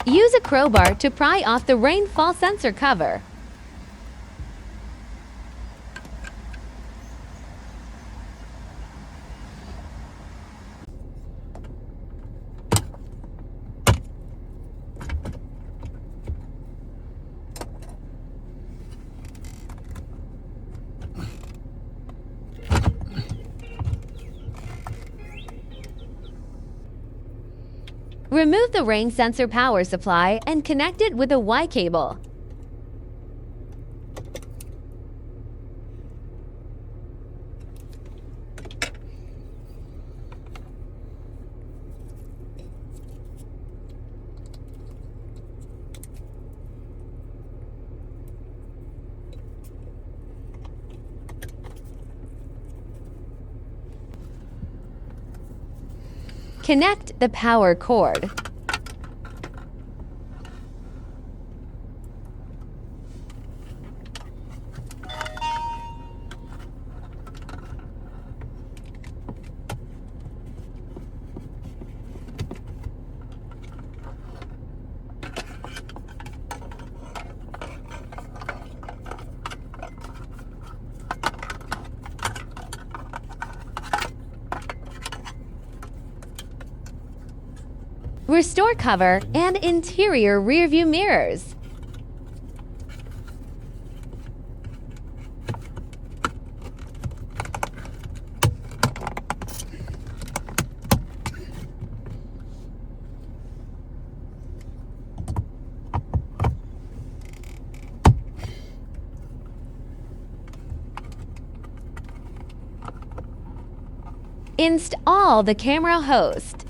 Use a crowbar to pry off the rainfall sensor cover. Remove the rain sensor power supply and connect it with a Y cable. Connect the power cord. Restore cover and interior rearview mirrors. Install the camera host.